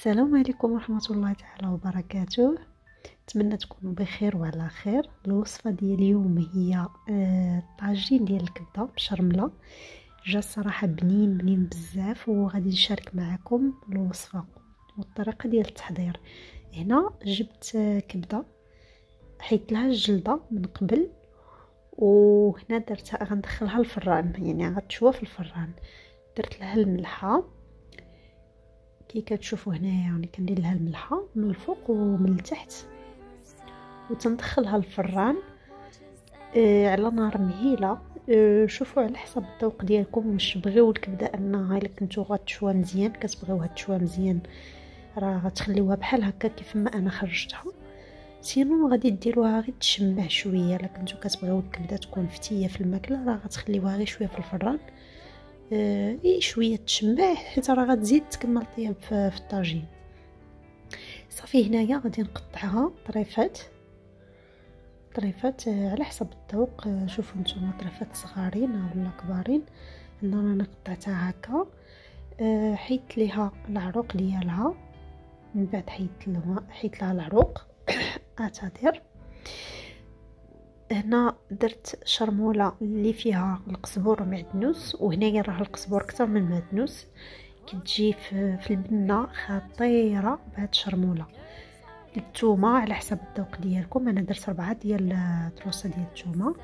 السلام عليكم ورحمة الله تعالى وبركاته. نتمنى تكونوا بخير وعلى خير. الوصفة ديال اليوم هي طاجين ديال الكبده بشرمله. جا الصراحه بنين بزاف، وغادي نشارك معكم الوصفه والطريقه ديال التحضير. هنا جبت كبده، حيت لها الجلده من قبل، وهنا درتها غندخلها الفران، يعني غتشوى في الفران. درت لها الملحه كي كتشوفوا هنايا، يعني كندير لها الملحه من الفوق ومن التحت وتندخلها الفران على نار مهيله. شوفوا على حسب الذوق ديالكم، واش تبغيو الكبده انها الا كنتو غتشوى مزيان، كتبغيوها تشوى مزيان راه غتخليوها بحال هكا كيف ما انا خرجتها. سينو غادي ديروها غير تشمع شويه. الا كنتو كتبغيو الكبده تكون فتيه في الماكله راه غتخليوها غير شويه في الفران، شويه تشمع حيت راه غتزيد تكمل طياب في الطاجين. صافي هنايا غادي نقطعها طريفات على حسب الذوق. شوفوا نتوما طريفات صغارين ولا كبارين. هنا انا قطعتها هكا، حيت ليها العروق ديالها، من بعد حيت لها العروق اعتذر. هنا درت شرموله اللي فيها القزبور ومعدنوس، وهنايا راه القزبور اكثر من المعدنوس، كتجي في البنه خطيره بهاد الشرموله. الثومه على حسب الذوق ديالكم، انا درت 4 ديال تروسه ديال الثومه.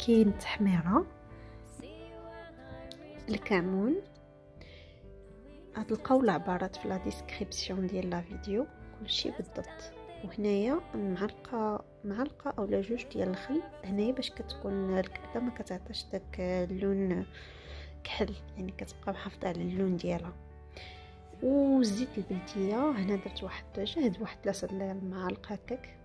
كاين التحميره، الكمون، غتلقاو العبارات في لا ديسكريبسيون ديال لا فيديو كلشي بالضبط. وهنايا معلقه اولا جوج ديال الخل هنايا باش كتكون الكبده ما كتعطيش داك اللون كحل، يعني كتبقى محافظه على اللون ديالها. وزيت البلديه هنا درت واحد 3 المعالق هكاك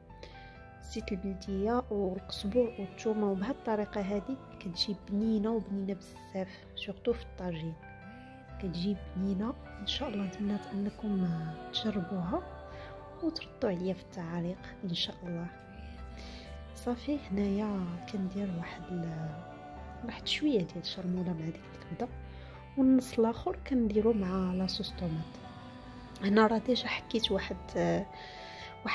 زيت البلديه والقزبور والثومه. وبهذه الطريقه هذه كتجي بنينه بزاف، سورتو في الطاجين كتجي بنينه. ان شاء الله نتمنى انكم تجربوها وتردوا عليا في التعاليق ان شاء الله. صافي هنايا كندير واحد شويه ديال الشرموله مع ديك الكبده، والنص الاخر كنديرو مع لاصوص طوماط. هنا راه ديجا حكيت واحد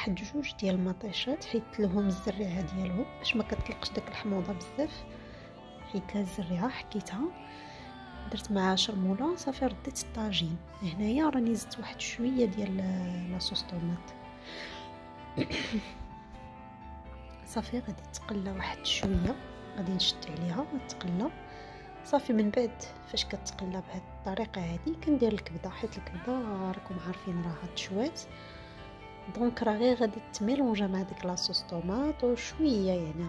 جوج ديال المطيشات، حيت لهم الزريعه ديالهم باش ما كتلقش داك الحموضه بزاف، حيت لها الزريعه حكيتها. درت مع شرموله. صافي رديت الطاجين. هنايا راني زدت واحد شويه ديال لاصوص طوماط. صافي غادي تقلى واحد شويه، غادي نشد عليها وتقلى. صافي من بعد فاش كتقلى بهذه الطريقه هذه كندير الكبده، حيت الكبده راكم عارفين راها تشوات، دونك راه غير غادي تميلونجا مع ديك لاصوص طوماط وشويه، يعني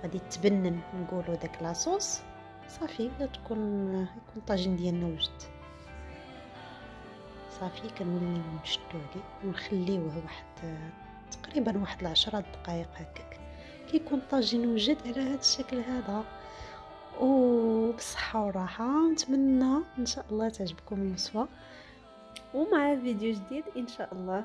غادي تبنن نقولوا داك لاصوص. صافي يكون الطاجين ديالنا وجد. صافي كنوليو نشدو عليه ونخليوه تقريبا واحد 10 دقائق هكاك، كيكون الطاجين وجد على هذا الشكل هذا. وبصحه وراحه. نتمنى ان شاء الله تعجبكم الوصفه، ومع فيديو جديد ان شاء الله.